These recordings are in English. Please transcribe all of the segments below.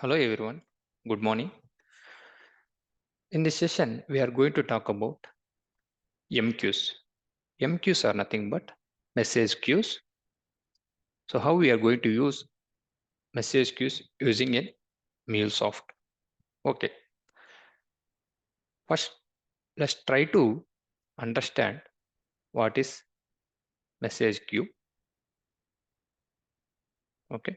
Hello everyone, good morning. In this session, we are going to talk about MQs. MQs are nothing but message queues. So how we are going to use message queues using a MuleSoft. Okay, first let's try to understand what is message queue. Okay,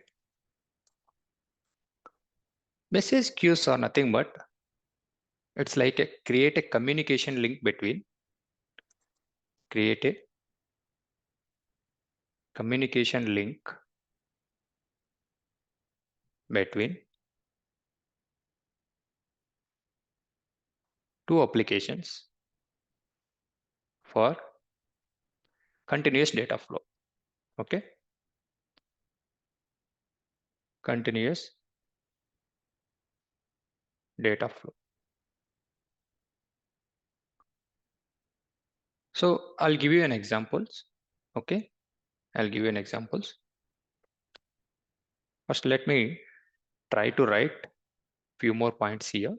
message queues are nothing but it's like create a communication link between two applications for continuous data flow. Okay, continuous data flow. So I'll give you an examples. Okay, I'll give you an examples. First, let me try to write few more points here.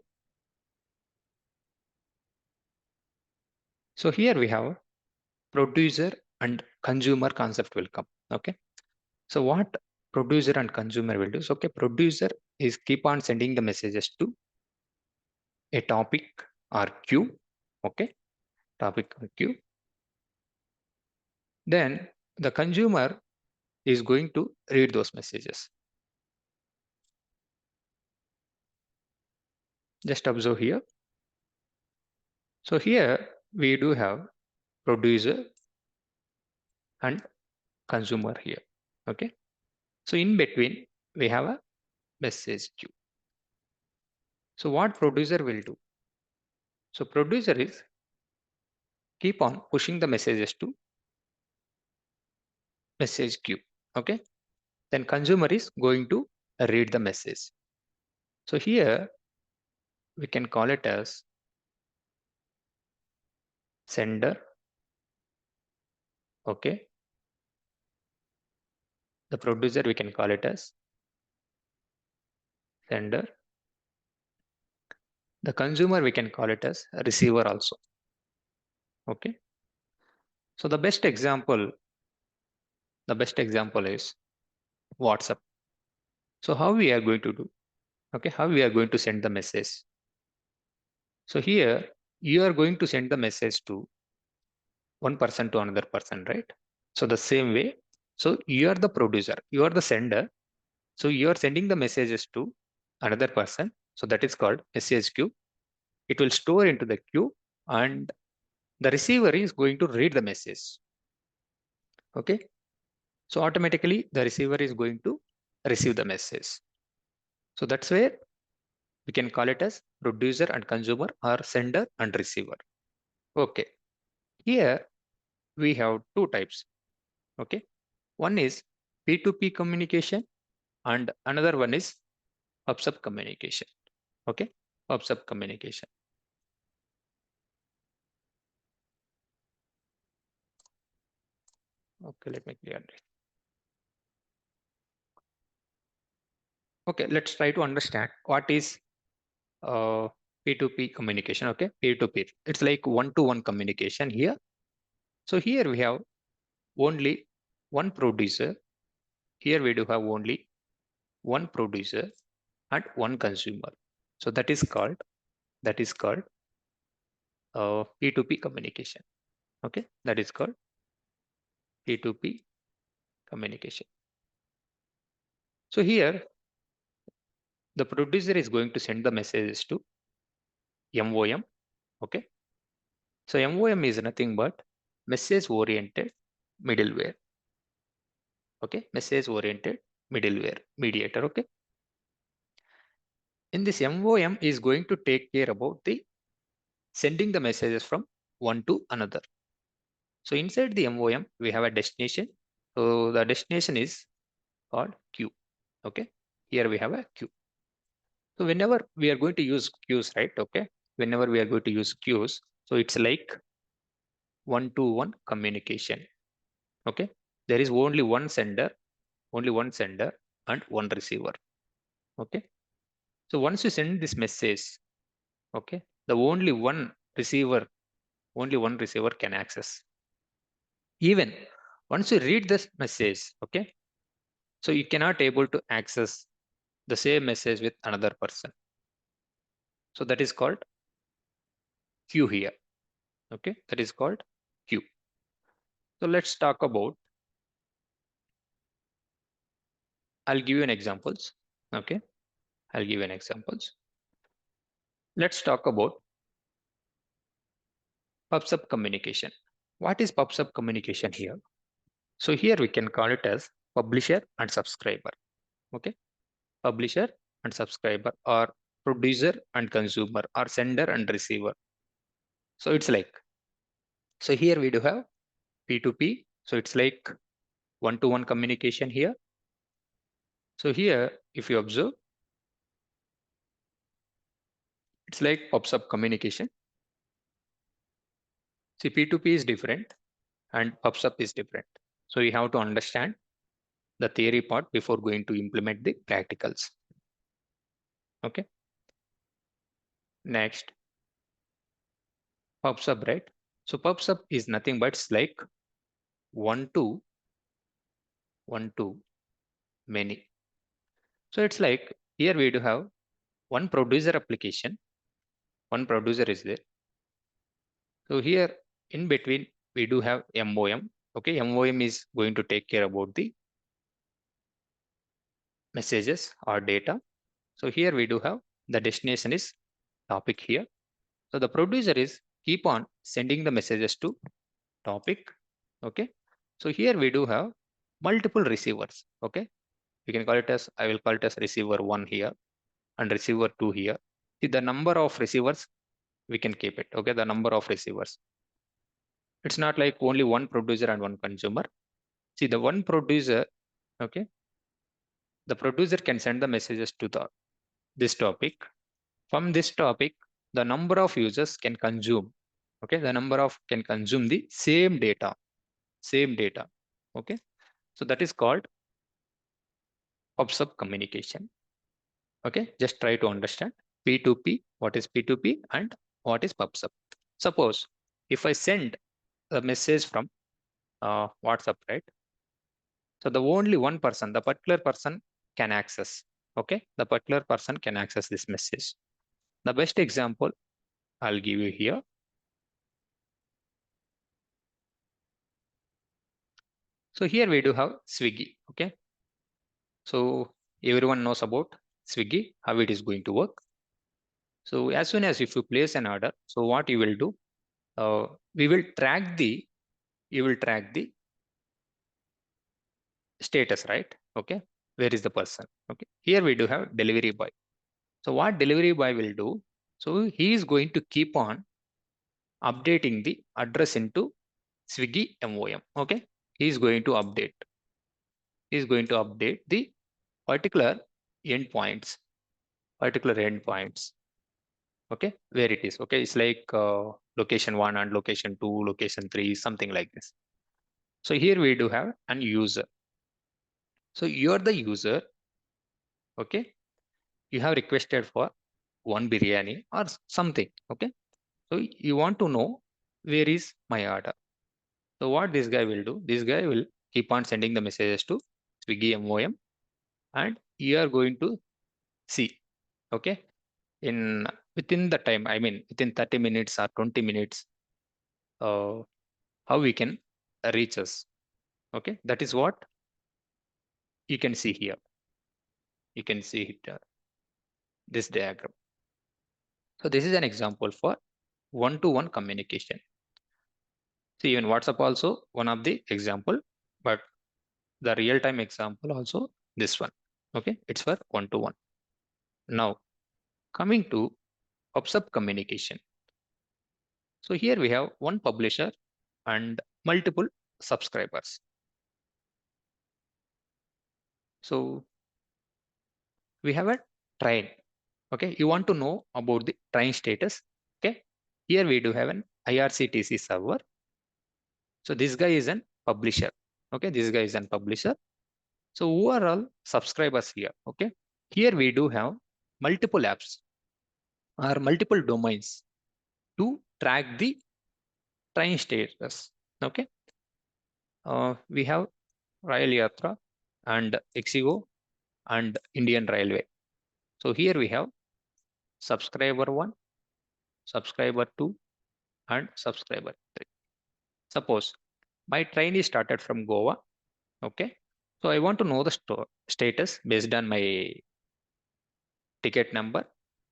So here we have producer and consumer concept will come. Okay, so what producer and consumer will do? So okay, producer is keep on sending the messages to a topic or queue. Okay, topic or queue. Then the consumer is going to read those messages. Just observe here. So here we do have producer and consumer here. Okay, so in between we have a message queue. So what producer will do? So producer is keep on pushing the messages to message queue. Okay, then consumer is going to read the message. So here we can call it as sender. Okay, the producer we can call it as sender. The consumer we can call it as receiver also. Okay, so the best example is WhatsApp. So how we are going to do? Okay, how we are going to send the message? So here you are going to send the message to one person to another person, right? So the same way, so you are the producer, you are the sender. So you are sending the messages to another person. So that is called message queue. It will store into the queue and the receiver is going to read the message. Okay. So automatically the receiver is going to receive the message. So that's where we can call it as producer and consumer or sender and receiver. Okay. Here we have two types. Okay. One is P2p communication and another one is pub-sub communication. Okay, pub-sub communication. Okay, let me clear it. Okay, let's try to understand what is P2P communication. Okay, P2P. It's like one-to-one communication here. So here we have only one producer. Here we do have only one producer and one consumer. So that is called P2P communication. Okay, that is called P2P communication. So here the producer is going to send the messages to MOM. Okay, so MOM is nothing but message oriented middleware. Okay, message oriented middleware mediator. Okay, in this MOM is going to take care about the sending the messages from one to another. So inside the MOM we have a destination. So the destination is called queue. Okay, here we have a queue. So whenever we are going to use queues, right? Okay, whenever we are going to use queues, so it's like one-to-one communication. Okay, there is only one sender and one receiver. Okay, So once you send this message, okay, the only one receiver can access. Even once you read this message, okay, so you cannot able to access the same message with another person. So that is called queue here. Okay, that is called queue. So let's talk about, I'll give you an examples. Okay, I'll give you an examples. Let's talk about pub/sub communication. What is pub/sub communication here? So here we can call it as publisher and subscriber. Okay, publisher and subscriber, or producer and consumer, or sender and receiver. So it's like, so here we do have P2p. So it's like one-to-one communication here. So here, if you observe, it's like pub/sub communication. See, P2p is different and pub/sub is different. So you have to understand the theory part before going to implement the practicals. Okay. Next, pub/sub, right? So pub/sub is nothing but it's like one to many. So it's like here we do have one producer application. One producer is there. So here in between we do have MOM. Okay, MOM is going to take care about the messages or data. So here we do have the destination is topic here. So the producer is keep on sending the messages to topic. Okay. So here we do have multiple receivers. Okay. You can call it as, I will call it as receiver 1 here and receiver 2 here. See the number of receivers, we can keep it. Okay. The number of receivers. It's not like only one producer and one consumer. See the one producer, okay. The producer can send the messages to this topic. From this topic, the number of users can consume. Okay. The number of can consume the same data. Okay. So that is called pub/sub communication. Okay, just try to understand P2P, what is P2P and what is pub/sub. Suppose if I send a message from WhatsApp, right? So the only one person, the particular person can access. Okay, the particular person can access this message. The best example I'll give you here. So here we do have Swiggy. Okay, so everyone knows about Swiggy, how it is going to work. So as soon as if you place an order, so what you will do, we will track the, you will track the status, right? Okay, where is the person? Okay, here we do have delivery boy. So what delivery boy will do, so he is going to keep on updating the address into Swiggy MOM. Okay, he is going to update, the particular endpoints, okay, where it is. Okay, it's like location 1 and location 2, location 3, something like this. So here we do have an user. So you're the user. Okay, you have requested for one biryani or something. Okay, so you want to know where is my order. So what this guy will do, this guy will keep on sending the messages to Swiggy MOM, and you are going to see, okay, in within the time, I mean within 30 minutes or 20 minutes, how we can reach us. Okay, that is what you can see here. You can see it, this diagram. So this is an example for one-to-one communication. See, even WhatsApp also one of the example, but the real-time example also this one. Okay, it's for one-to-one. Now coming to pub/sub communication. So here we have one publisher and multiple subscribers. So we have a train. Okay, you want to know about the train status. Okay, here we do have an IRCTC server. So this guy is an publisher. Okay, this guy is an publisher. So who are all subscribers here? Okay, here we do have multiple apps or multiple domains to track the train status. Okay, we have Rail Yatra and Exigo and Indian Railway. So here we have subscriber 1, subscriber 2, and subscriber 3. Suppose my train is started from Goa. Okay, so I want to know the status based on my ticket number.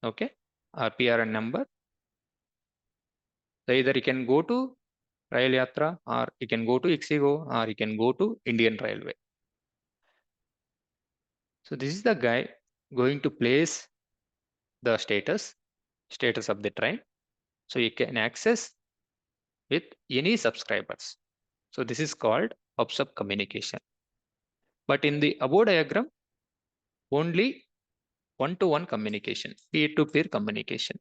Okay, or PRN number. So either you can go to Rail Yatra, or you can go to Ixigo, or you can go to Indian Railway. So this is the guy going to place the status of the train. So you can access with any subscribers. So this is called pub-sub communication. But in the above diagram, only one-to-one communication, peer-to-peer communication.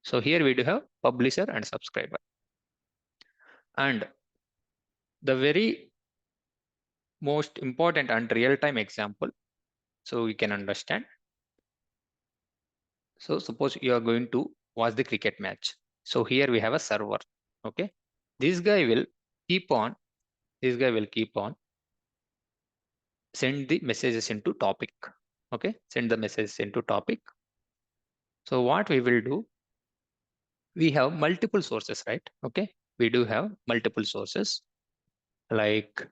So here we do have publisher and subscriber. And the very most important and real-time example, so we can understand. So suppose you are going to watch the cricket match. So here we have a server. Okay, this guy will keep on. This guy will keep on send the messages into topic. Okay, send the messages into topic. So what we will do, we have multiple sources, right? Okay, we do have multiple sources. Like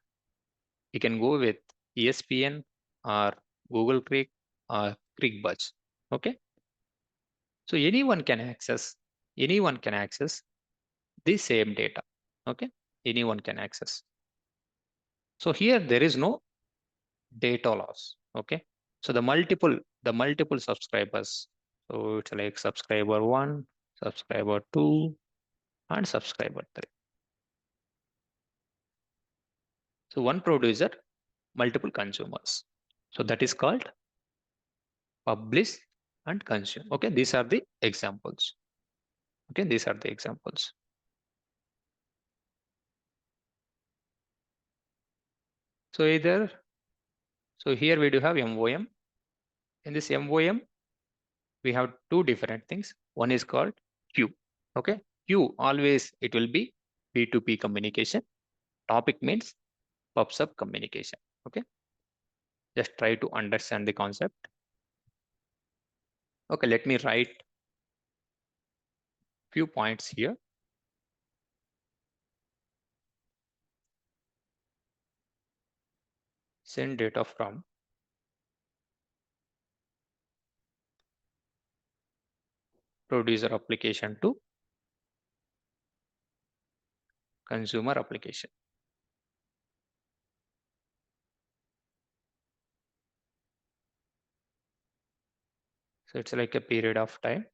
you can go with ESPN or Google Creek or CreekBudge. Okay, so anyone can access the same data. Okay, anyone can access. So here there is no data loss. Okay, so the multiple subscribers. So it's like subscriber 1, subscriber 2, and subscriber 3. So one producer, multiple consumers. So that is called publish and consume. Okay, these are the examples. Okay, these are the examples. So here we do have MOM. In this MOM, we have two different things. One is called queue. Okay, queue always it will be P2p communication. Topic means pub-sub communication. Okay, just try to understand the concept. Okay, let me write few points here. Send data from producer application to consumer application. So it's like a period of time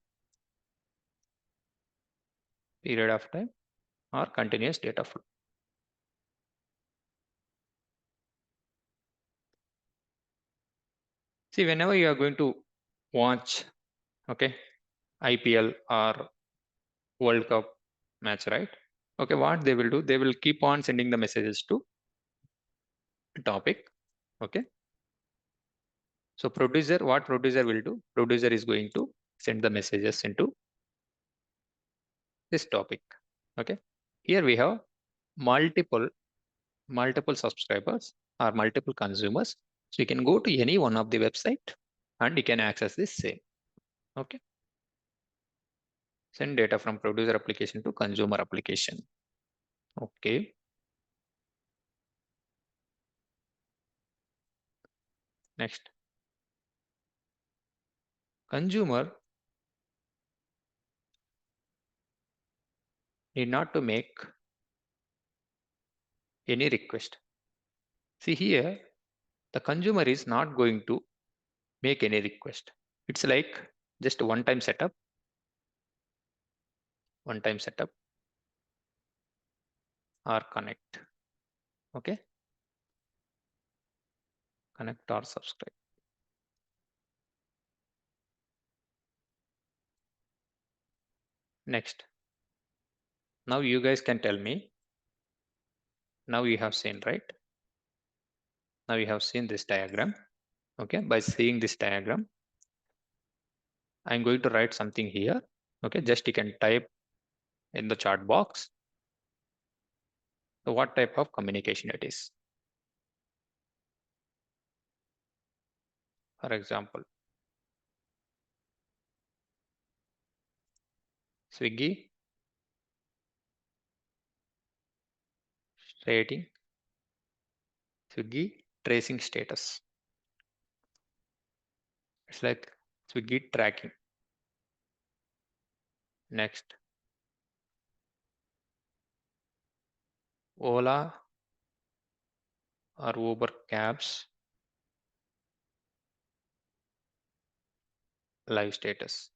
or continuous data flow. See, whenever you are going to watch, okay, IPL or World Cup match, right? Okay, what they will do, they will keep on sending the messages to topic. Okay. So what producer will do? Producer is going to send the messages into this topic. Okay. Here we have multiple subscribers or multiple consumers. So you can go to any one of the website and you can access this same. Okay. Send data from producer application to consumer application. Okay. Next. Consumer need not to make any request. See here, the consumer is not going to make any request. It's like just one-time setup or connect. Okay. Connect or subscribe. Next. Now you guys can tell me. Now you have seen, right? Now you have seen this diagram. Okay. By seeing this diagram, I'm going to write something here. Okay, just you can type in the chat box. So what type of communication it is? For example, Swiggy rating, Swiggy tracing status. It's like Swiggy tracking. Next, Ola or Uber cabs live status.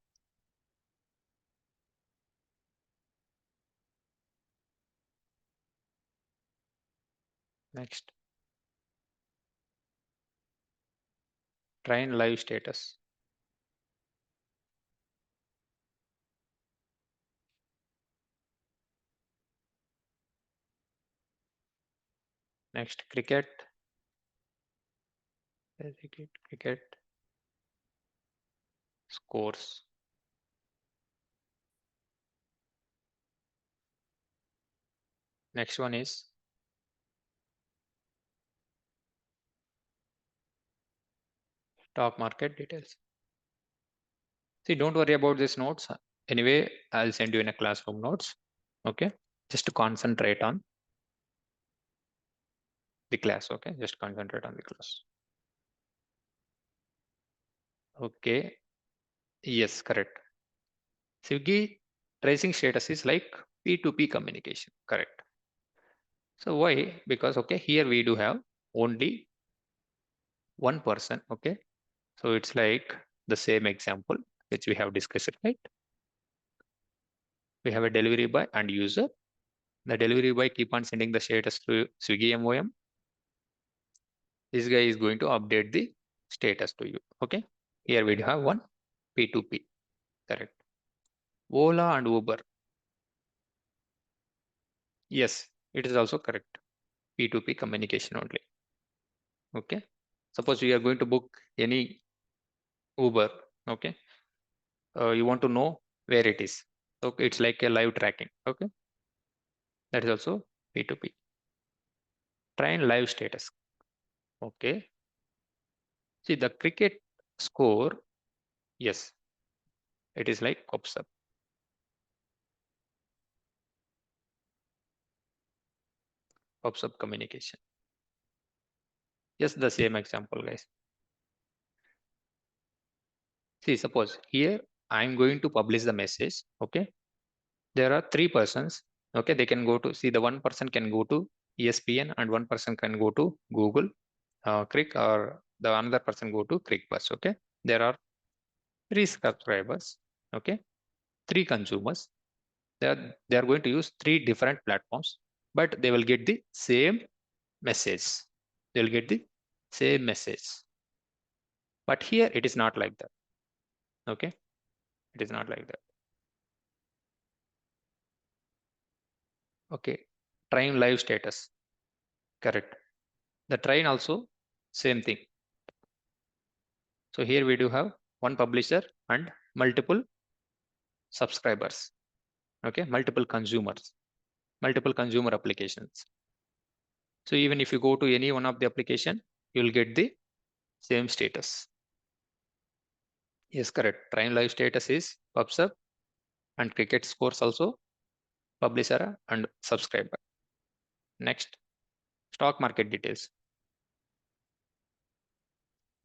Next, train live status. Next, cricket scores. Next one is stock market details. See, don't worry about these notes. Anyway, I'll send you in a classroom notes. Okay, just to concentrate on the class. Okay, just concentrate on the class. Okay, yes, correct. Swiggy tracing status is like P2P communication, correct. So why? Because okay, here we do have only one person. Okay, so it's like the same example which we have discussed, right? We have a delivery boy and user. The delivery boy keep on sending the status to Swiggy MOM. This guy is going to update the status to you. Okay, here we have one P2P, correct. Ola and Uber, yes, it is also correct. P2P communication only. Okay, suppose you are going to book any Uber. Okay, you want to know where it is. Okay, it's like a live tracking. Okay, that is also P2P. Train live status. Okay, see the cricket score. Yes, it is like pops up. Pops up communication. Just the same example, guys. See, suppose here I'm going to publish the message. Okay, there are three persons. Okay, they can go to see the one person can go to ESPN and one person can go to Google, Crick, or the another person go to ClickBus. Okay, there are three subscribers. Okay, three consumers. They are going to use three different platforms, but they will get the same message. They will get the same message. But here it is not like that. Okay, it is not like that. Okay, train live status. Correct. The train also same thing. So here we do have one publisher and multiple subscribers. Okay, multiple consumers, multiple consumer applications. So even if you go to any one of the application, you will get the same status. Yes, correct. Train live status is PubSub and cricket scores also publisher and subscriber. Next, stock market details.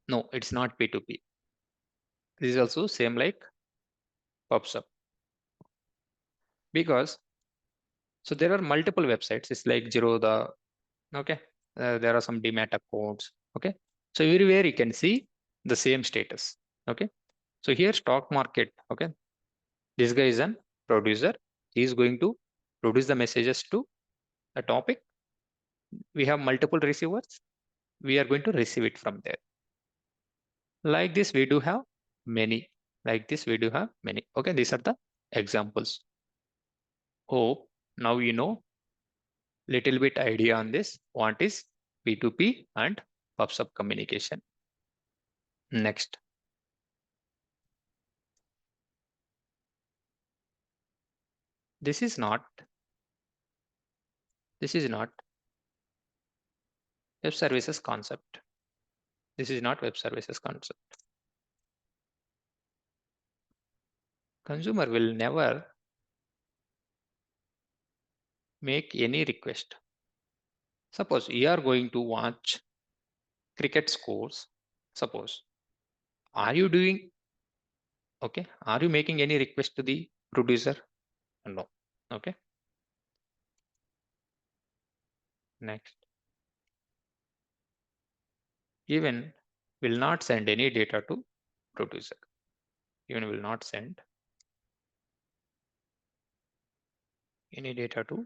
No, it's not P2P. This is also same like PubSub because so there are multiple websites. It's like Zerodha. Okay, there are some demat accounts. Okay, so everywhere you can see the same status. Okay, so here stock market. Okay, this guy is an producer. He is going to produce the messages to a topic. We have multiple receivers. We are going to receive it from there. Like this, we do have many. Like this, we do have many. Okay, these are the examples. Hope now you know little bit idea on this. What is P2P and PubSub communication? Next, This is not web services concept. This is not web services concept. Consumer will never make any request. Suppose you are going to watch cricket scores. Suppose, are you doing okay? Are you making any request to the producer? No. Okay. Next, even will not send any data to producer. Even will not send any data to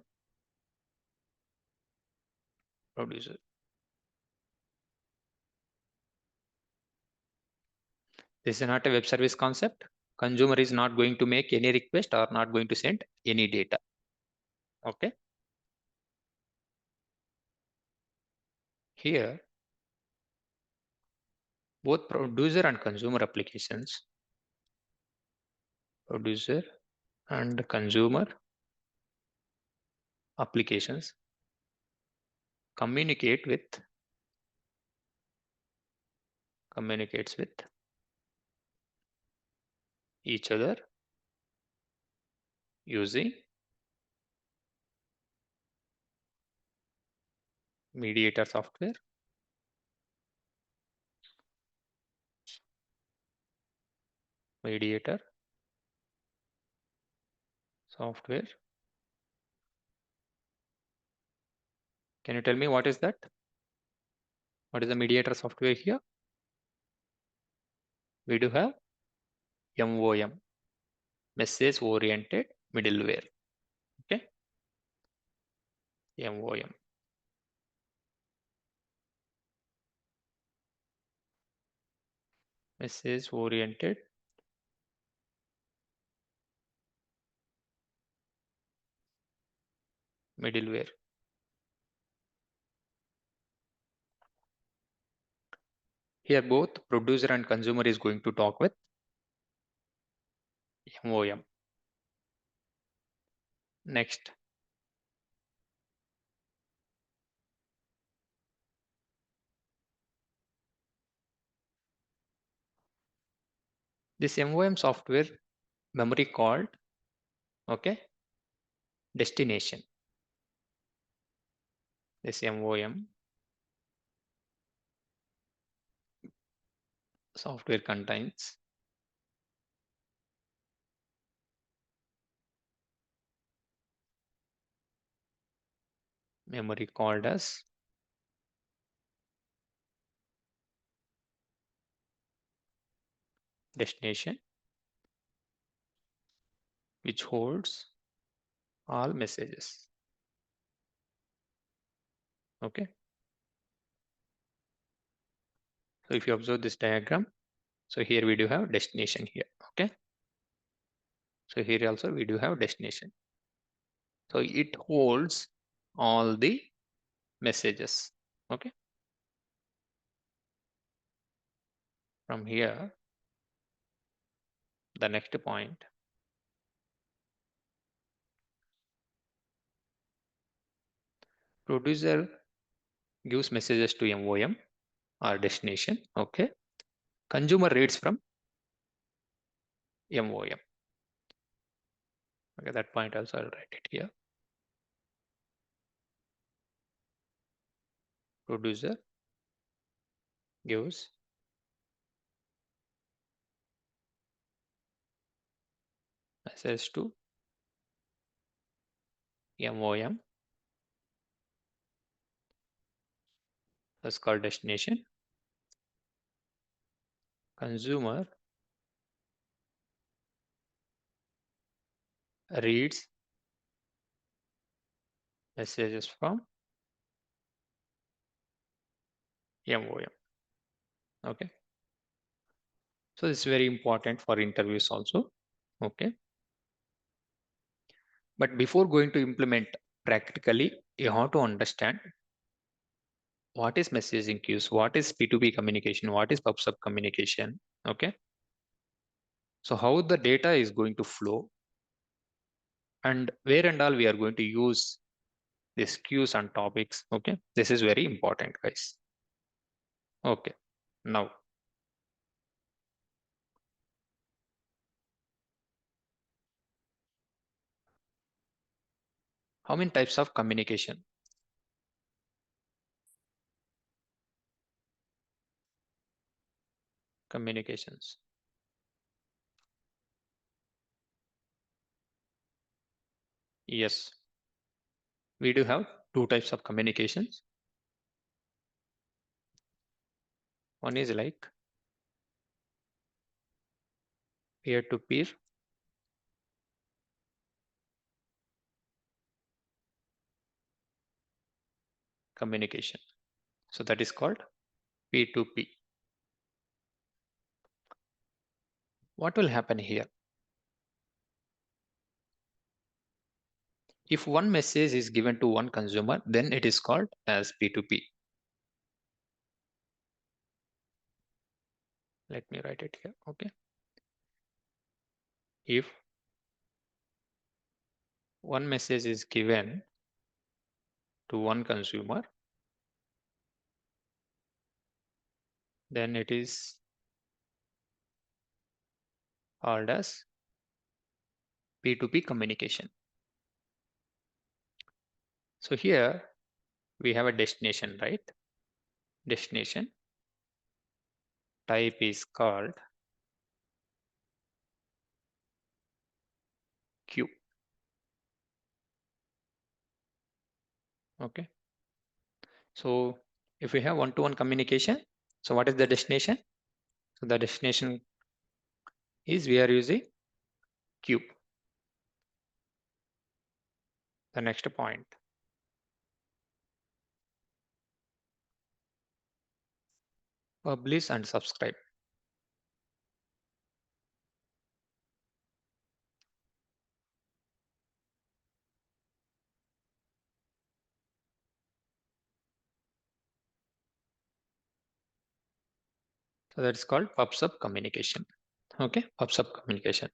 producer. This is not a web service concept. Consumer is not going to make any request or not going to send any data. Okay. Here, both producer and consumer applications, producer and consumer applications communicates with each other using mediator software, mediator software. Can you tell me what is that? What is the mediator software here? We do have MOM, message oriented middleware. Okay. MOM. Message oriented middleware. Here both producer and consumer is going to talk with MOM. Next, this MOM software memory called, okay, destination. This MOM software contains memory called as destination, which holds all messages. Okay. So if you observe this diagram, so here we do have destination here. Okay. So here also we do have destination. So it holds all the messages. Okay. From here, the next point, producer gives messages to MOM or destination. Okay. Consumer reads from MOM. Okay, that point also I'll write it here. Producer gives message to MOM. That's called destination. Consumer reads messages from MOM. Okay. So this is very important for interviews also. Okay. But before going to implement practically, you have to understand what is messaging queues, what is P2p communication, what is PubSub communication. Okay. So how the data is going to flow and where and all we are going to use these queues and topics. Okay, this is very important, guys. Okay, now how many types of communication? Communications. Yes, we do have two types of communications. One is like peer-to-peer communication. So that is called P2P. What will happen here? If one message is given to one consumer, then it is called as P2P. Let me write it here. Okay. If one message is given to one consumer, then it is called as P2P communication. So here we have a destination, right? Destination type is called queue. Okay. So if we have one-to-one communication, so what is the destination? So the destination is we are using queue. The next point. Publish and subscribe. So that's called pub-sub communication. Okay, pub-sub communication.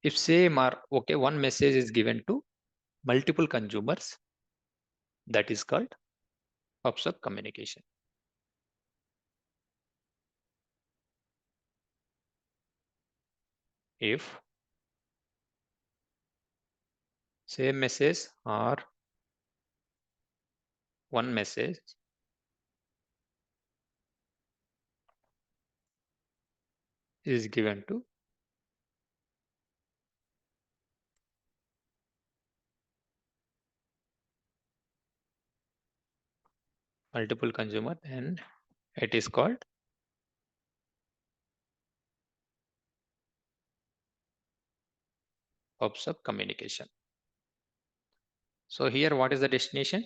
If same or okay, one message is given to multiple consumers, that is called pub-sub communication. If same message or one message is given to multiple consumer, then it is called pub-sub communication. So here, what is the destination?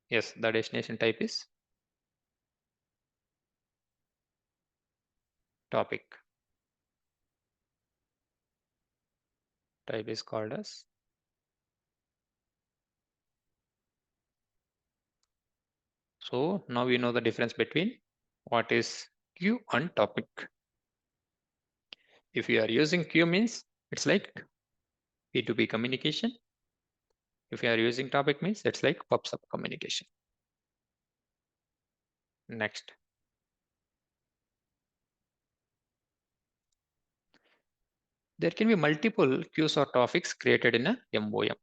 Yes, the destination type is topic. Type is called as so now we know the difference between what is queue and topic. If you are using queue means it's like P2P communication. If you are using topic means it's like pub-sub communication. Next. There can be multiple queues or topics created in a MOM.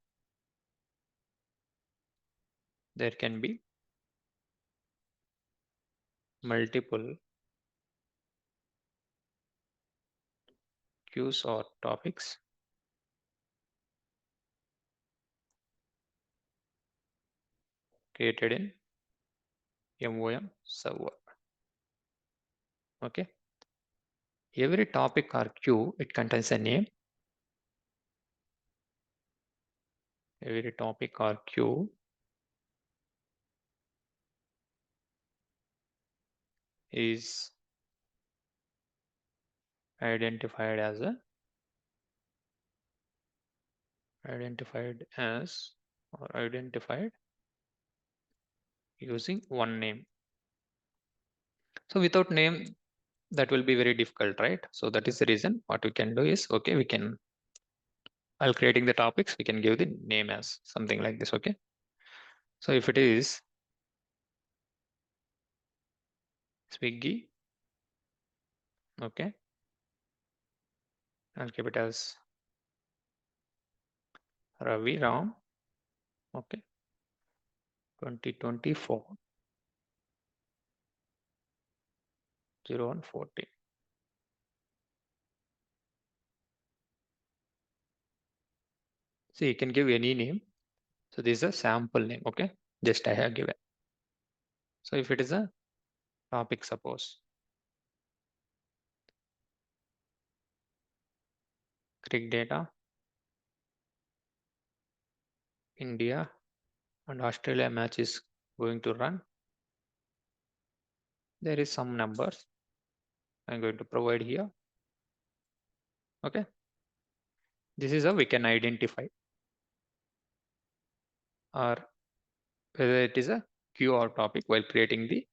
There can be multiple queues or topics created in MOM server. Okay. Every topic or queue, it contains a name. Every topic or queue is identified as or identified using one name. So without name, that will be very difficult, right? So that is the reason what we can do is, okay, we can while creating the topics, we can give the name as something like this. Okay. So if it is Swiggy, okay, I'll keep it as Ravi Ram, okay, 2024 0140. So you can give any name. So this is a sample name, okay? Just I have given. So if it is a topic, suppose click data, India and Australia match is going to run. There is some numbers I'm going to provide here. Okay. This is how we can identify, or whether it is a queue or topic. While creating the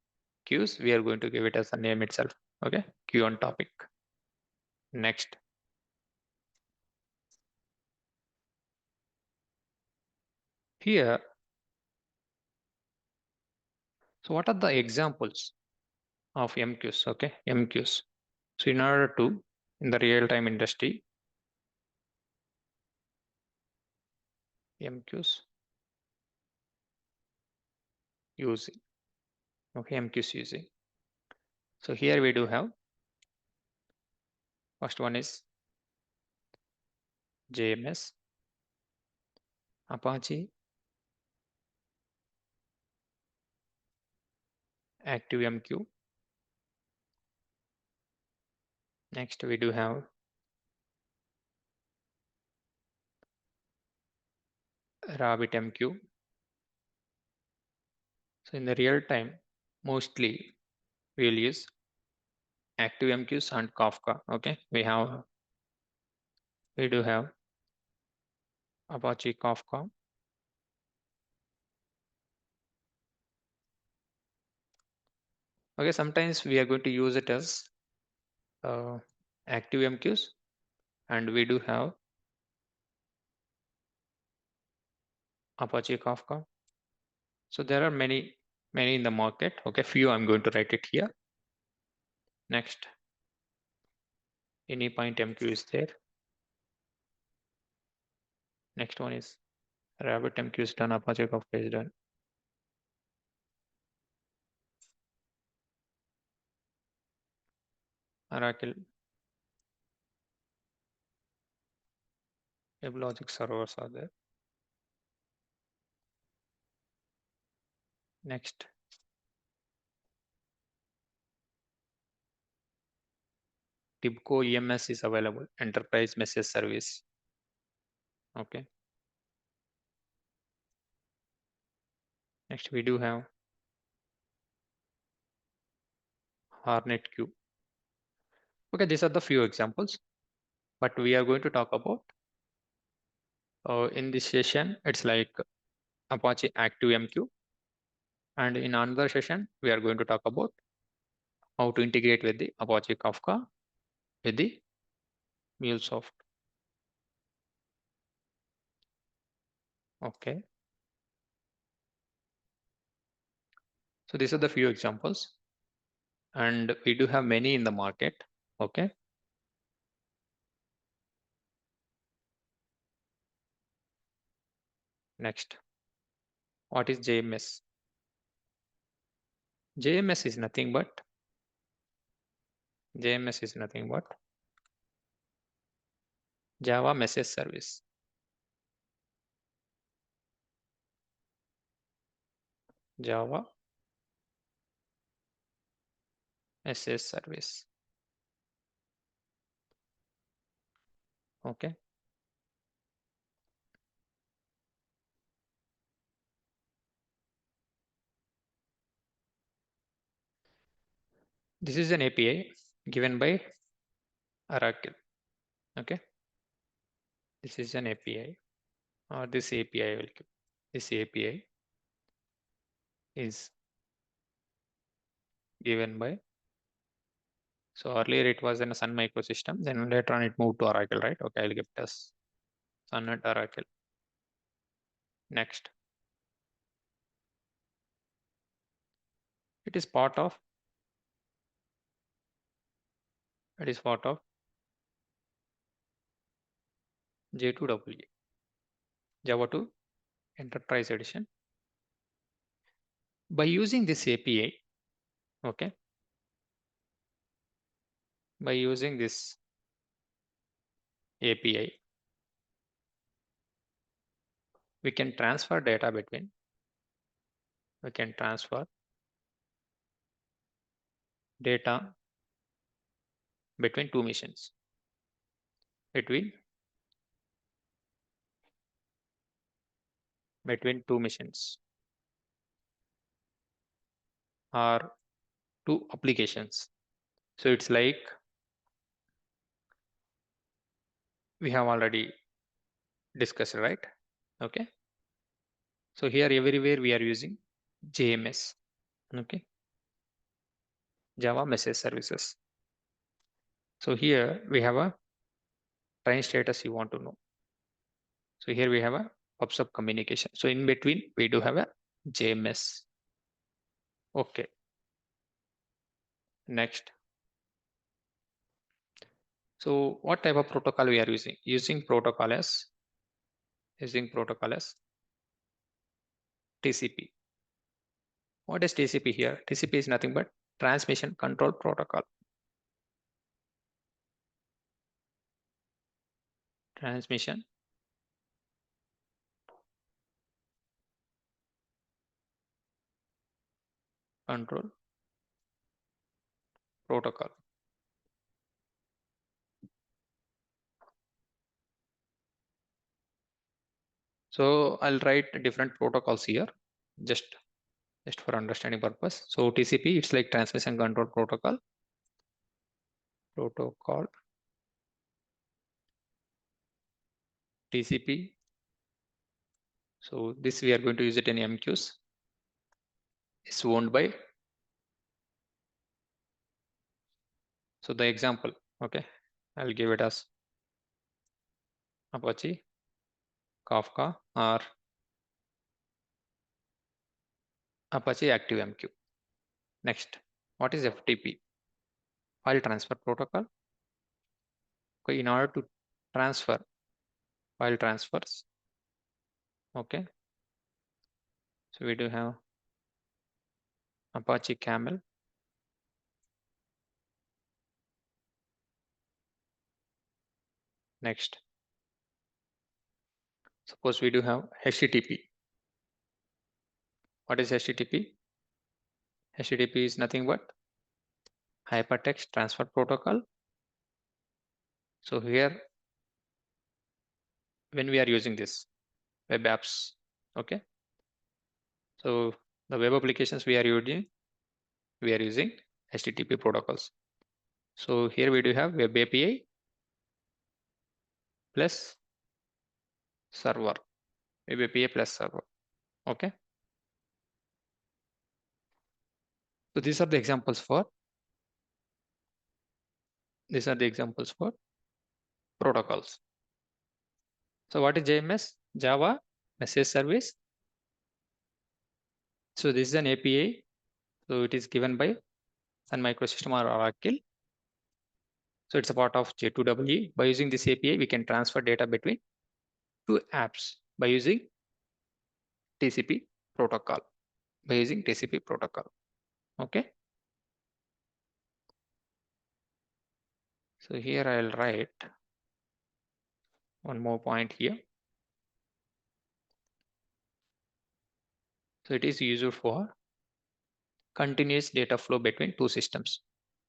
queues, we are going to give it as a name itself. Okay. Queue on topic. Next. Here, so what are the examples of MQs? Okay. MQs. So in order to, in the real-time industry, MQs using. Okay, MQs using. So here we do have, first one is JMS, Apache Active MQ. Next we do have RabbitMQ. So in the real time, mostly we'll use ActiveMQs and Kafka. Okay, we do have Apache Kafka. Okay, sometimes we are going to use it as ActiveMQs, and we do have Apache Kafka. So there are many in the market. Okay, few I'm going to write it here. Next, Anypoint MQ is there. Next one is RabbitMQ is done, Apache Kafka is done. Oracle Weblogic servers are there. Next, TIBCO EMS is available, Enterprise Message Service. Okay. Next, we do have HornetQ. Okay, these are the few examples, but we are going to talk about in this session, it's like Apache Active MQ. And in another session, we are going to talk about how to integrate with the Apache Kafka with the MuleSoft. Okay. So these are the few examples, and we do have many in the market. Okay. Next, what is JMS? JMS is nothing but Java Message Service. Java Message Service. Okay. This is an API given by Oracle. Okay. This is an API, or this API will give. This API is given by. So earlier it was in a Sun Microsystem, then later on it moved to Oracle, right? Okay, I'll give this. Sonnet Oracle. Next. It is part of J2EE, Java 2 Enterprise Edition. By using this API, okay, by using this API, we can transfer data between two machines, between two machines or two applications. So it's like we have already discussed, right? Okay. So here everywhere we are using JMS, okay, Java Message Services. So here we have a train status you want to know. So here we have a PubSub communication. So in between we do have a JMS. Okay. Next. So what type of protocol we are using? Using protocol as TCP. What is TCP here? TCP is nothing but transmission control protocol. Transmission control protocol. So I'll write different protocols here, just for understanding purpose. So TCP, it's like transmission control protocol. TCP. So this we are going to use it in MQs. It's owned by. So the example, okay, I'll give it as Apache, Kafka, or Apache Active MQ. Next, what is FTP? File transfer protocol. Okay, in order to transfer file transfers, okay, so we do have Apache Camel. Next, suppose we do have HTTP. What is HTTP? HTTP is nothing but hypertext transfer protocol. So here, when we are using this web apps, okay, so the web applications we are using HTTP protocols. So here we do have web API plus server, web API plus server, okay. So these are the examples for protocols. So what is JMS? Java Message Service. So this is an API. So it is given by Sun Microsystem or Oracle. So it's a part of J2EE. By using this API, we can transfer data between two apps by using TCP protocol. Okay. So here I'll write one more point here. So it is used for continuous data flow between two systems.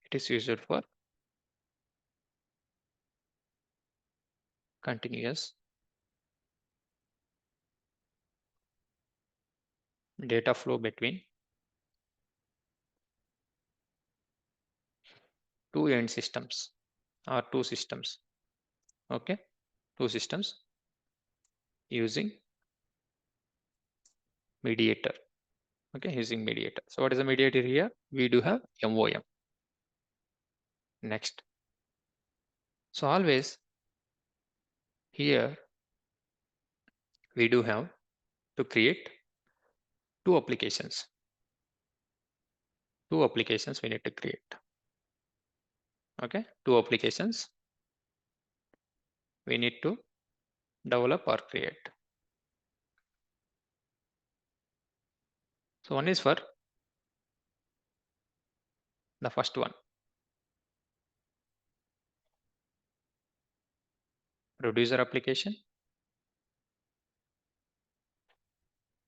It is used for continuous data flow between two end systems or two systems. Okay, two systems using mediator. Okay, using mediator. So what is the mediator here? We do have MOM. Next. So always here we do have to create two applications. Two applications we need to create. Okay, two applications we need to develop or create. So one is for the first one, producer application.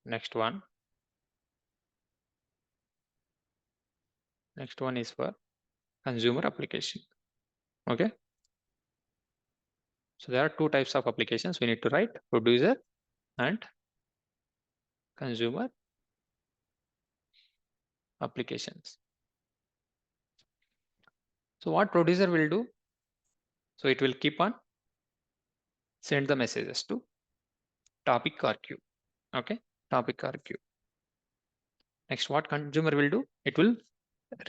Next one is for consumer application. Okay, so there are two types of applications we need to write: producer and consumer applications. So what producer will do? So it will keep on send the messages to topic or queue. Okay, topic or queue. Next, what consumer will do? It will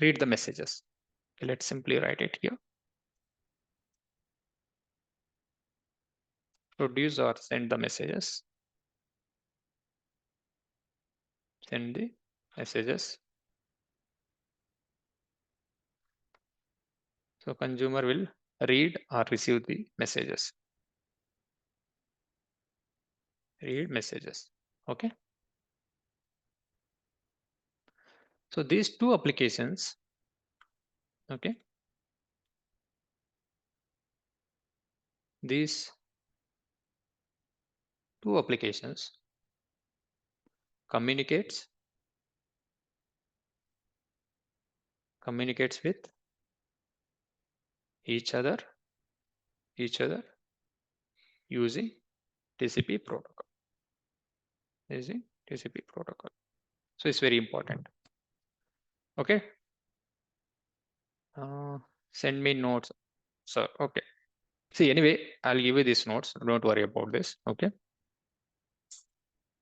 read the messages. Okay, let's simply write it here. Produce or send the messages. Send the messages. So consumer will read or receive the messages. Read messages. Okay. So these two applications, okay, these two applications communicates with each other using TCP protocol. Using TCP protocol. So it's very important. Okay. Send me notes, sir. Okay. See, anyway, I'll give you these notes. Don't worry about this. Okay.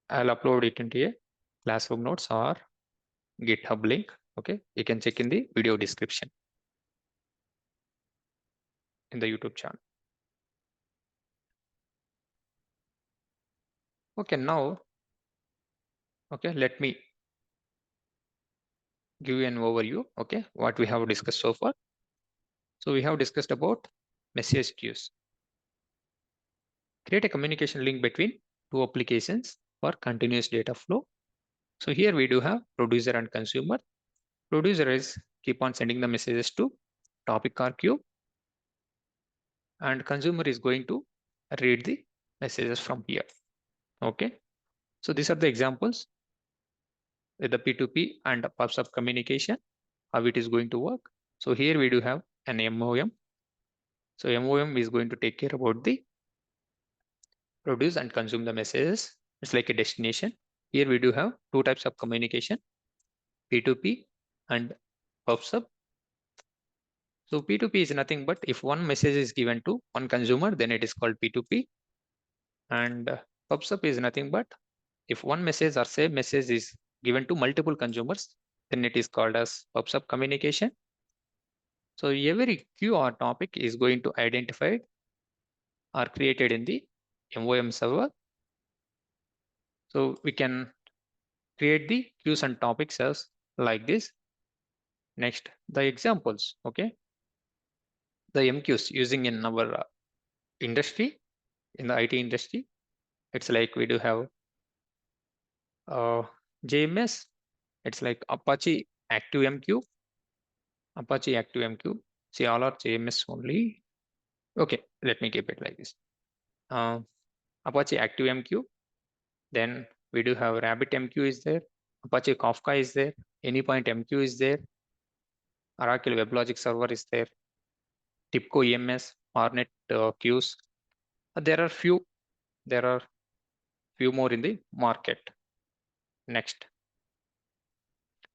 I'll upload it into a classroom notes or GitHub link. Okay. You can check in the video description in the YouTube channel. Okay. Now, okay, let me give you an overview. Okay. What we have discussed so far. So we have discussed about message queues. Create a communication link between two applications for continuous data flow. So here we do have producer and consumer. Producer is keep on sending the messages to topic or queue, and consumer is going to read the messages from here. Okay. So these are the examples with the P2p and PubSub communication, how it is going to work. So here we do have an MOM. So MOM is going to take care about the produce and consume the messages. It's like a destination. Here we do have two types of communication, P2p and PubSub. So P2p is nothing but if one message is given to one consumer, then it is called P2p. And PubSub is nothing but if one message or same message is given to multiple consumers, then it is called as PubSub communication. So every queue or topic is going to identify or created in the MOM server. So we can create the queues and topics as like this. Next, the examples. Okay, the MQs using in our industry, in the IT industry, it's like we do have JMS. It's like Apache Active MQ. Apache Active MQ. See, all are JMS only. Okay, let me keep it like this. Apache Active MQ. Then we do have RabbitMQ is there. Apache Kafka is there. Anypoint MQ is there. Oracle Weblogic server is there. TIBCO EMS, HornetQs. There are few more in the market. Next,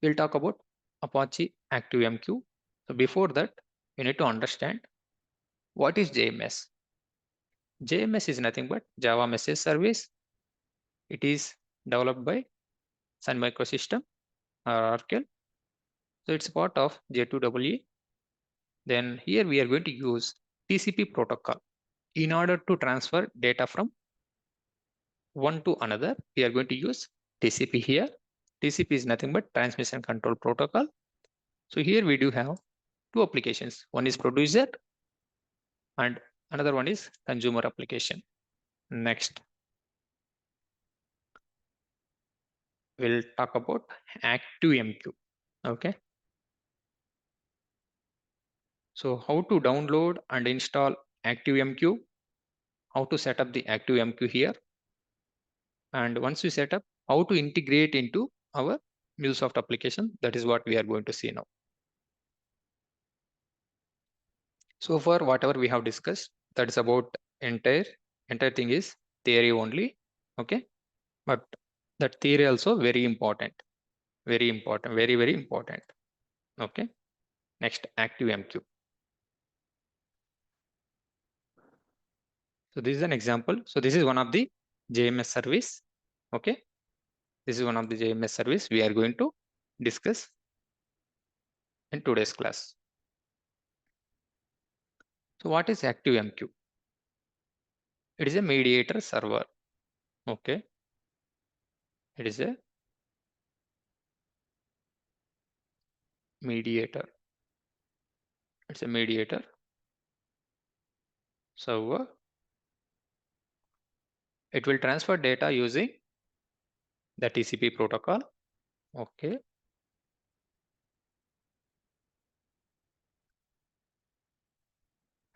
we'll talk about Apache Active MQ. So before that, you need to understand what is JMS. JMS is nothing but Java Message Service. It is developed by Sun Microsystem or Oracle. So it's part of J2EE. Then here we are going to use TCP protocol in order to transfer data from one to another, we are going to use TCP here. TCP is nothing but transmission control protocol. So here we do have two applications. One is producer and another one is consumer application. Next, we'll talk about ActiveMQ. Okay. So how to download and install ActiveMQ, how to set up the ActiveMQ here, and once we set up, how to integrate into our MuleSoft application. That is what we are going to see now. So far, whatever we have discussed, that is about entire thing is theory only. Okay, but that theory also very important, very important, very very important. Okay, next ActiveMQ. So this is an example. So this is one of the JMS service. Okay, this is one of the JMS service we are going to discuss in today's class. So what is ActiveMQ? It is a mediator server. Okay, it is a mediator. It's a mediator server. It will transfer data using the TCP protocol. Okay.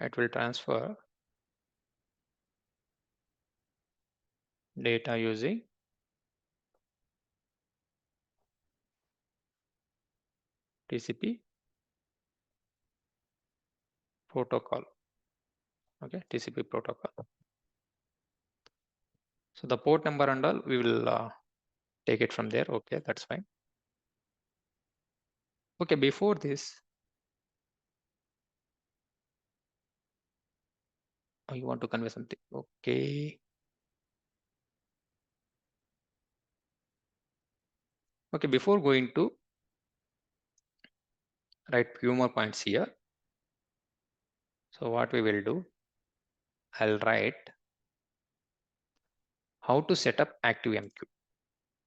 It will transfer data using TCP protocol. Okay, TCP protocol. So the port number and all, we will take it from there. Okay, that's fine. Okay, before this, you want to convey something. Okay. Okay, before going to write few more points here. So what we will do, I'll write how to set up ActiveMQ.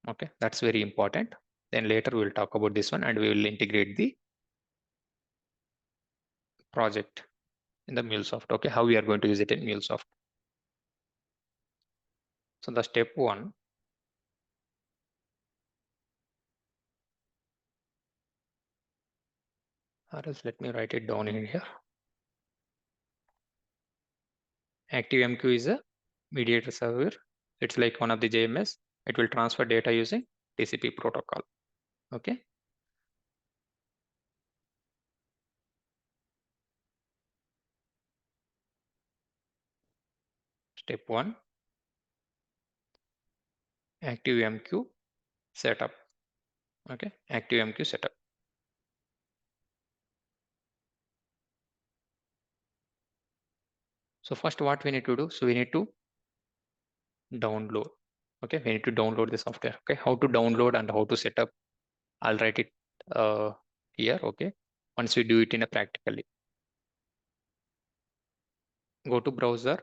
Okay, that's very important. Then later we will talk about this one and we will integrate the project in the MuleSoft. Okay, how we are going to use it in MuleSoft. So the step one, or else let me write it down in here. ActiveMQ is a mediator server. It's like one of the JMS. It will transfer data using TCP protocol. Okay. Step one, ActiveMQ setup. Okay, ActiveMQ setup. So first what we need to do, so we need to download. Okay, we need to download the software. Okay, how to download and how to set up, I'll write it here. Okay, once we do it in a practically, go to browser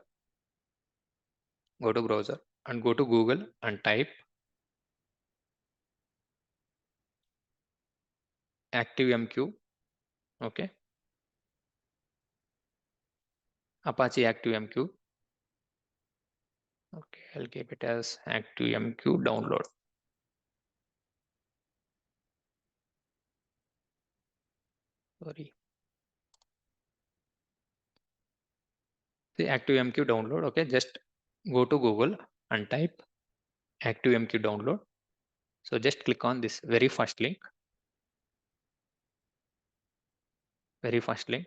and go to Google and type ActiveMQ. Okay, Apache Active MQ. Okay, I'll keep it as ActiveMQ download. Sorry. The ActiveMQ download. Okay, just go to Google and type ActiveMQ download. So just click on this very first link. Very first link.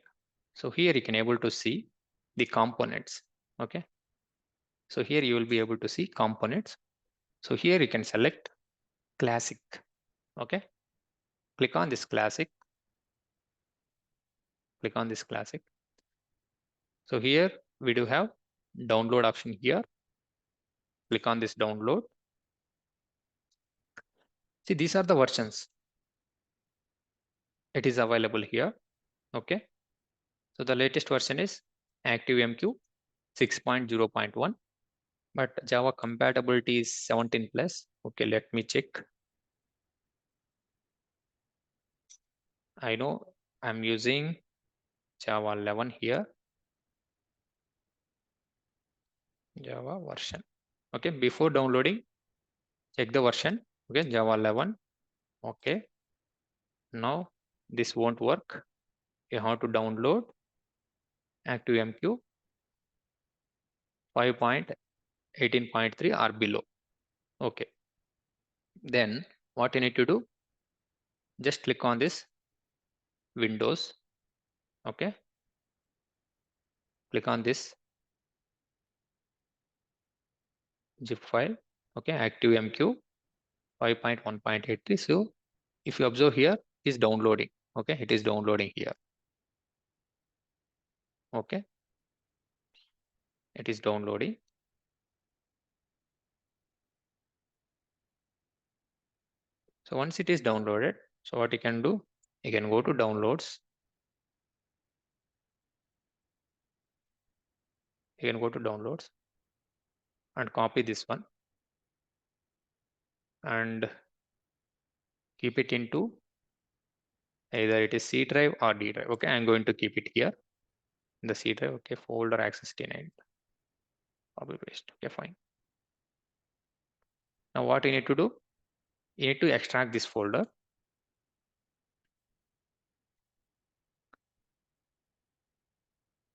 So here you can able to see the components. Okay. So here you will be able to see components. So here you can select classic. Okay. Click on this classic. Click on this classic. So here we do have download option here. Click on this download. See, these are the versions. It is available here. Okay. So the latest version is ActiveMQ 6.0.1. but Java compatibility is 17 plus. Okay, let me check. I know I'm using Java 11 here, Java version. Okay, before downloading, check the version. Okay, Java 11. Okay, now this won't work. You have to download ActiveMQ 5.18.3 or below. Okay, then what you need to do, just click on this Windows. Okay, click on this zip file. Okay, ActiveMQ 5.1.83. So if you observe here, it is downloading. Okay, it is downloading here. Okay, it is downloading. So once it is downloaded, so what you can do, you can go to downloads. You can go to downloads and copy this one and keep it into either it is C drive or D drive. Okay, I'm going to keep it here in the C drive. Okay, folder access denied. Copy paste. Okay, fine. Now what you need to do, you need to extract this folder.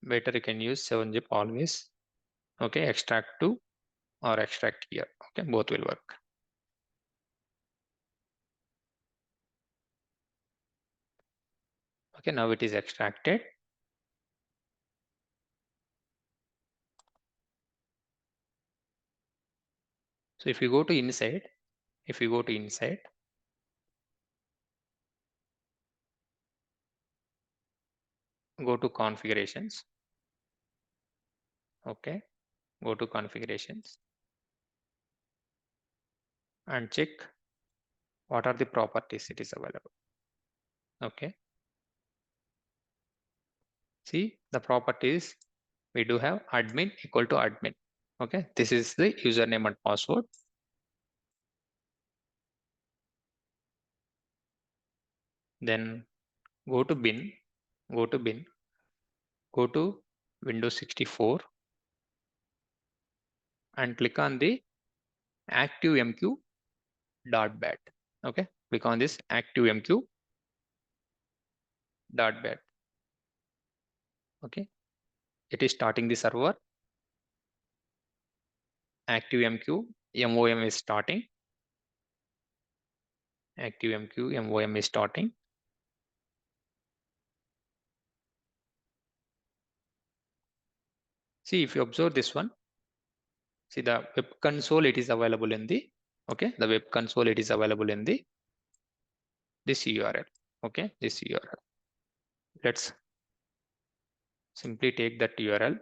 Better you can use 7-zip always. Okay, extract to or extract here. Okay, both will work. Okay, now it is extracted. So if you go to inside, go to configurations. Okay, go to configurations and check what are the properties it is available. Okay, see the properties, we do have admin equal to admin. Okay, this is the username and password. Then go to bin, go to bin, go to Windows 64 and click on the ActiveMQ.bat. Okay, click on this ActiveMQ.bat. Okay, it is starting the server. ActiveMQ MOM is starting. ActiveMQ MOM is starting. See, if you observe this one, see the web console, it is available in the, okay, the web console, it is available in the this URL. Okay, this URL. Let's simply take that URL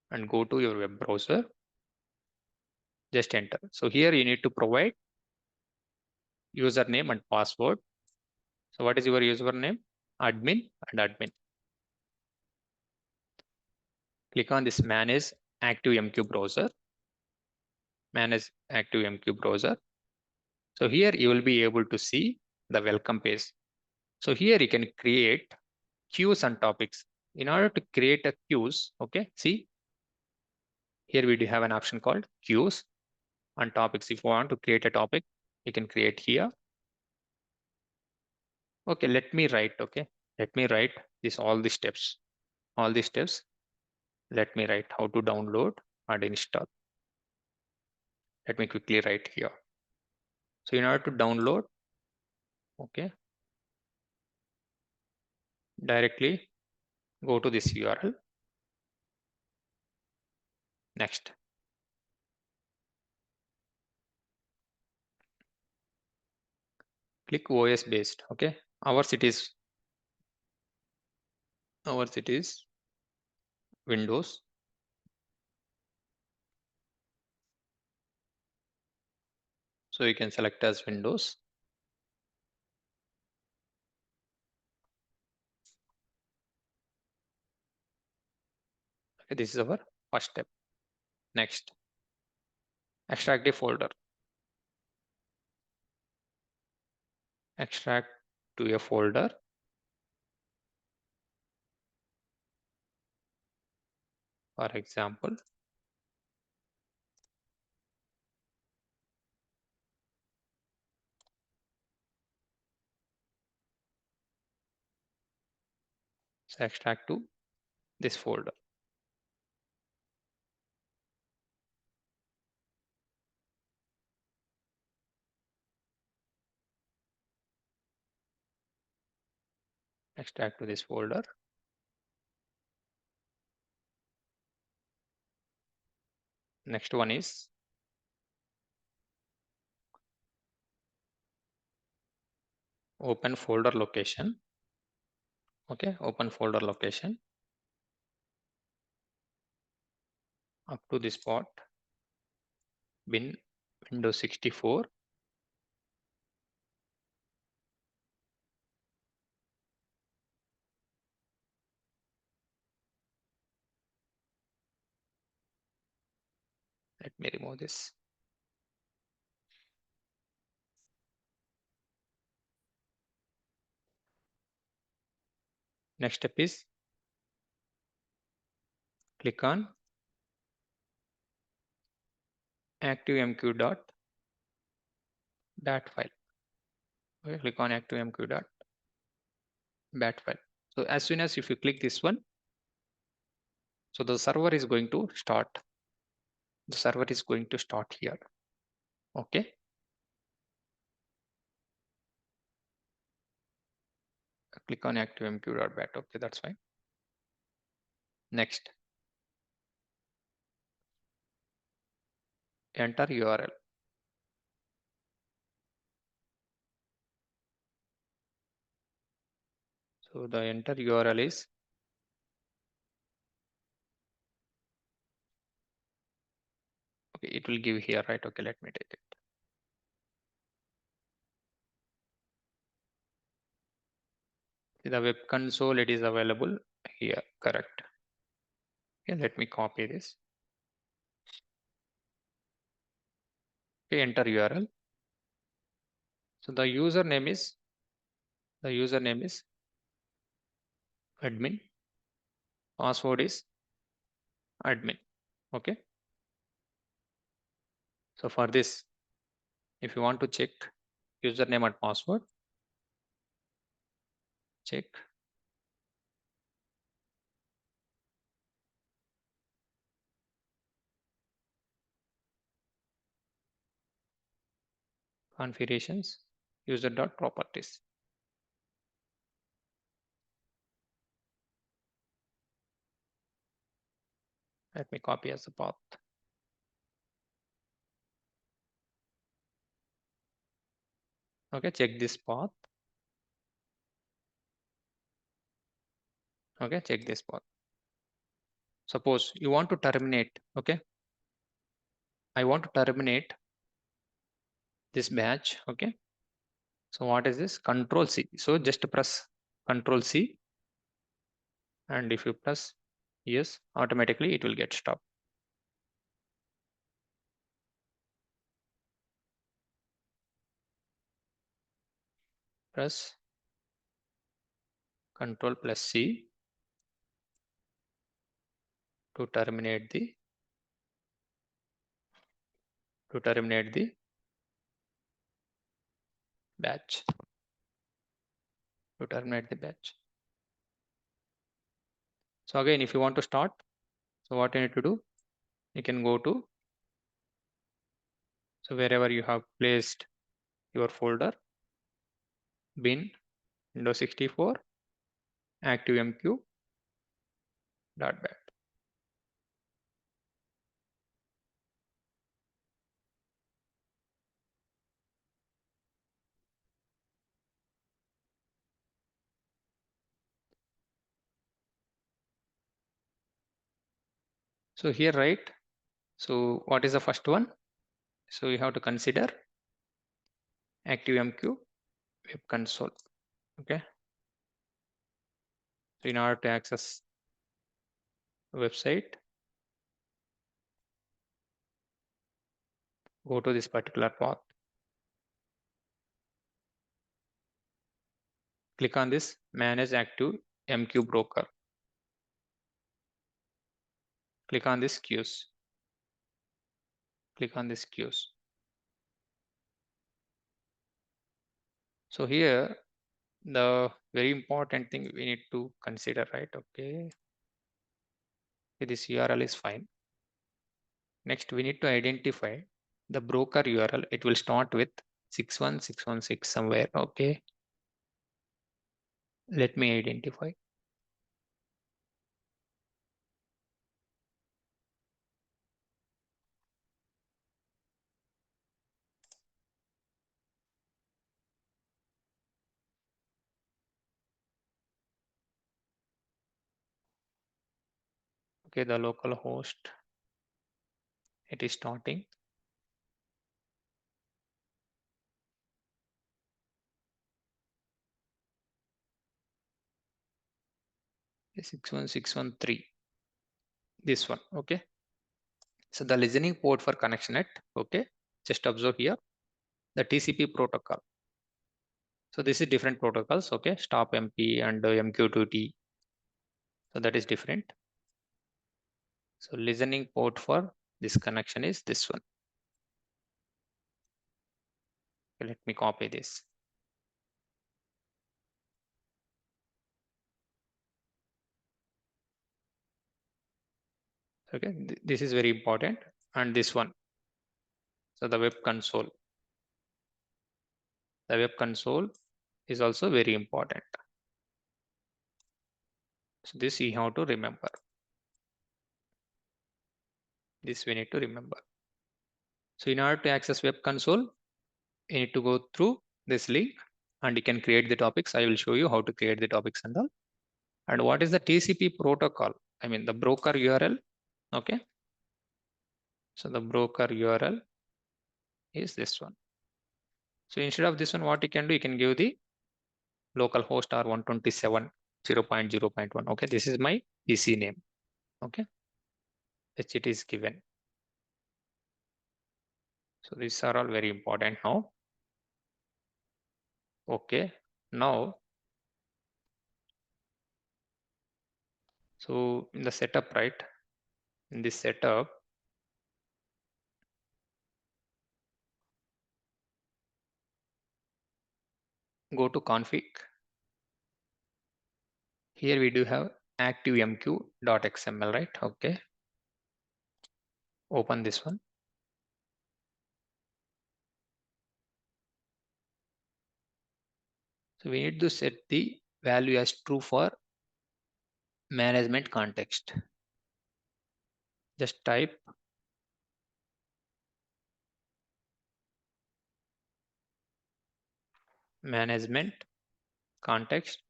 and go to your web browser. Just enter. So here you need to provide username and password. So what is your username? Admin and admin. Click on this manage ActiveMQ browser. Manage ActiveMQ browser. So here you will be able to see the welcome page. So here you can create queues and topics. In order to create a queues, okay, see, here we do have an option called queues and topics. If you want to create a topic, you can create here. Okay, let me write, okay. Let me write this, all the steps. Let me write how to download and install. Let me quickly write here. So in order to download, okay, directly go to this URL. Next. Click OS based, okay. Ours it is Windows. So you can select as Windows. Okay, this is our first step. Next. extract the folder, extract to a folder. For example, so extract to this folder. Extract to this folder. Next one is open folder location. Okay, open folder location up to this spot, bin Windows 64. Let me remove this. Next step is click on ActiveMQ.bat file. Okay, click on ActiveMQ.bat file. So as soon as if you click this one, so the server is going to start. The server is going to start here. Okay. Click on ActiveMQ.bat. Okay, that's fine. Next, enter URL. So the enter URL is okay. It will give here, right? Okay, let me take it. See the web console. It is available here. Correct. Okay, let me copy this. Okay, enter URL. So the username is admin. Password is admin. Okay. So for this, if you want to check username and password, check. Configurations, user.properties. Let me copy as a path. Okay, check this path. Okay, check this path. Suppose you want to terminate. Okay, I want to terminate this batch. Okay, so what is this? Control C. So just press Control C, and if you press yes, automatically it will get stopped. Press Control plus C to terminate the batch. To terminate the batch. So again, if you want to start, so what you need to do, you can go to, so wherever you have placed your folder, bin Windows 64 ActiveMQ.bat. So here, right? So what is the first one? So you have to consider ActiveMQ web console. Okay. So in order to access the website, Go to this particular path. Click on this Manage Active MQ Broker. Click on this queues. Click on this queues. So here, the very important thing we need to consider, right? Okay. This URL is fine. Next, we need to identify the broker URL. It will start with 61616 somewhere. Okay. Let me identify. Okay, the local host, it is starting. Okay, 61613. This one. Okay. So the listening port for connection at, okay, just observe here the TCP protocol. So this is different protocols, okay, stop MP and MQ2T. So that is different. So listening port for this connection is this one. Okay, let me copy this. Okay, this is very important. And this one. So the web console. The web console is also very important. So this you have to remember. This we need to remember. So in order to access web console, you need to go through this link and you can create the topics. I will show you how to create the topics and all. And what is the TCP protocol? I mean the broker URL. Okay. So the broker URL is this one. So instead of this one, what you can do, you can give the local host or 127.0.0.1. Okay. This is my PC name. Okay. Which it is given. So these are all very important now. Okay. Now, so in the setup, right? In this setup, go to config. Here we do have ActiveMQ.xml, right? Okay. Open this one. So we need to set the value as true for management context. Just type management context.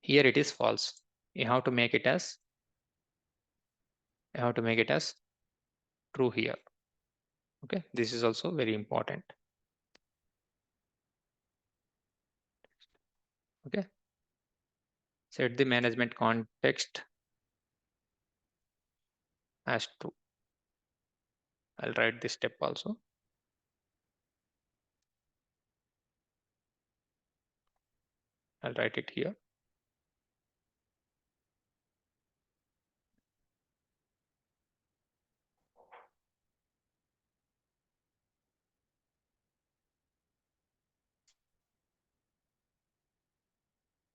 Here it is false. You have to make it as true here. Okay, this is also very important. Okay, set the management context as true. I'll write this step also. I'll write it here.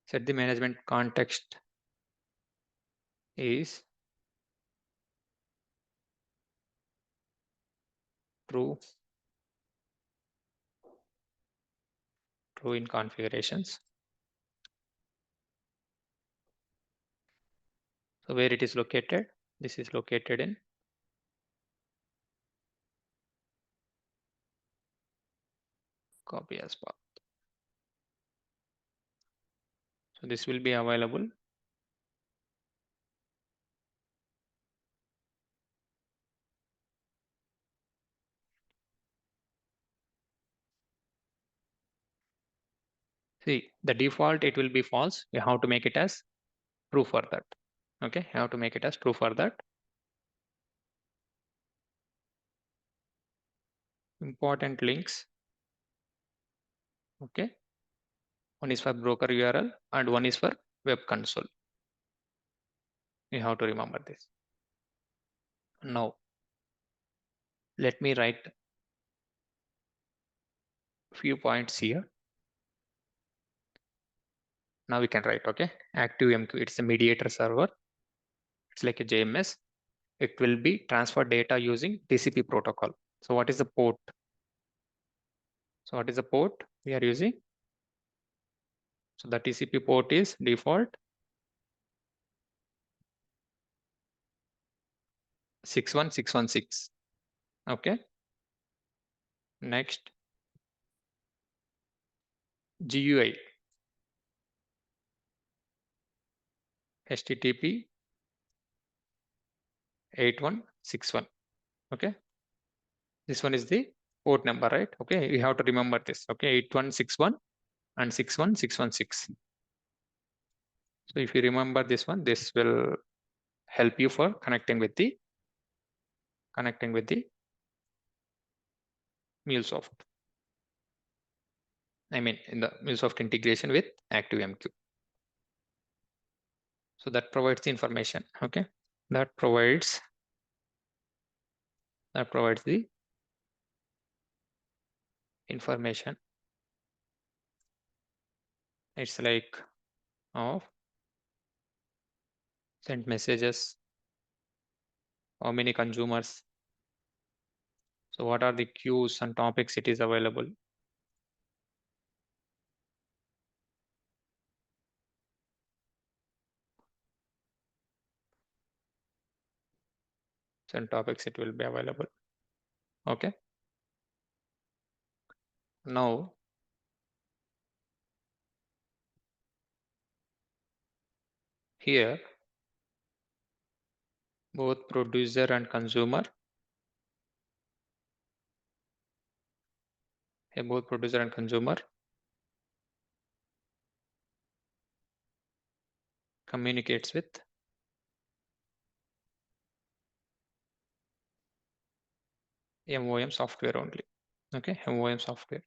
Set the management context is true in configurations. So where it is located? This is located in copy as path. So this will be available. See, the default, it will be false. You have to make it as true for that. Okay, you have to make it as true for that. important links. Okay. One is for broker URL and one is for web console. You have to remember this. Now, let me write few points here. Now we can write, okay, ActiveMQ. It's a mediator server. It's like a JMS. It will be transfer data using TCP protocol. So what is the port? So what is the port we are using? So the TCP port is default 61616. Okay. Next, GUI HTTP 8161. Okay. This one is the port number, right? Okay. We have to remember this. Okay. 8161 and 61616. So if you remember this one, this will help you for connecting with the MuleSoft. I mean, in the MuleSoft integration with ActiveMQ. So that provides the information. Okay. That provides the information. It's like of sent messages, how many consumers. So what are the queues and topics it is available. Some topics it will be available. Okay. Now, here, both producer and consumer, communicates with MOM software only. Okay, MOM software.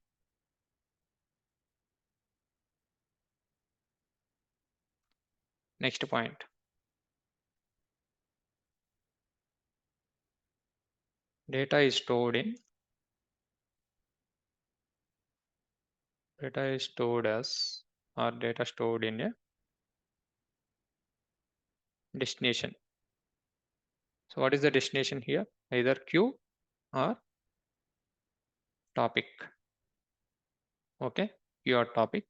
Next point. Data is stored as data stored in a destination. So what is the destination here? Either queue or topic. Okay, your topic.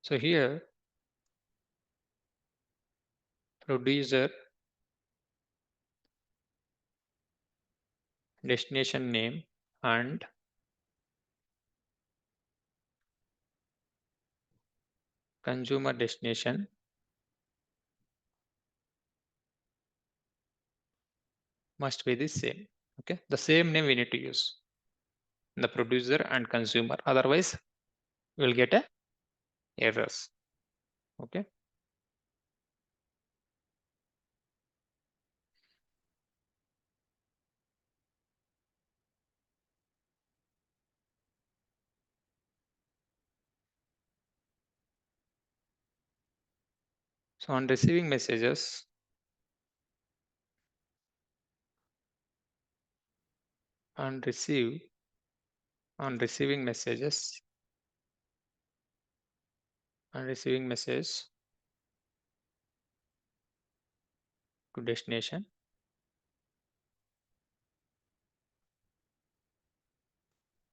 So here, producer destination name and consumer destination must be the same. Okay, the same name we need to use, the producer and consumer. Otherwise, we'll get a errors. Okay. So on receiving messages, on receiving messages, to destination.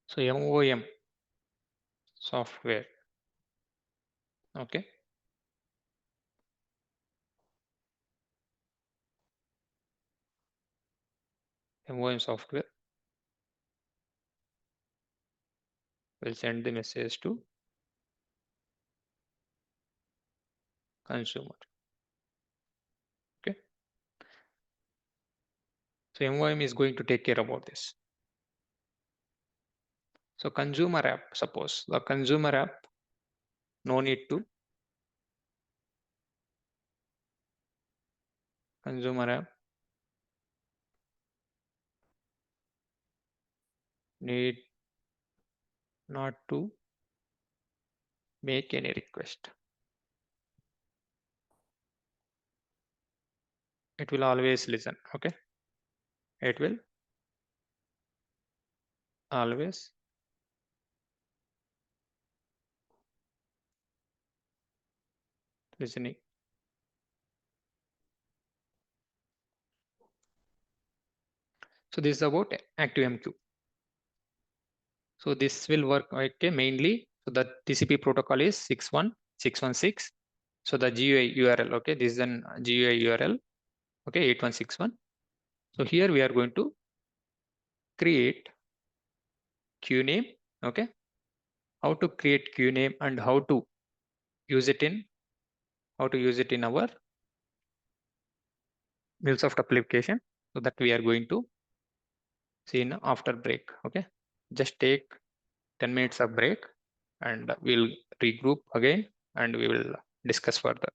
So MOM software. Okay. MOM software will send the message to consumer. Okay. So MOM is going to take care about this. So consumer app, suppose the consumer app, no need to consumer app need not to make any request. It will always listen. Okay, it will always listening. So this is about ActiveMQ. So this will work, okay, mainly. So the TCP protocol is 61616. So the GUI URL, okay, this is an GUI URL, okay, 8161. So here we are going to create queue name, okay. How to create queue name and how to use it in our MuleSoft application. So that we are going to see in after break, okay. Just take 10 minutes of break and we'll regroup again and we will discuss further.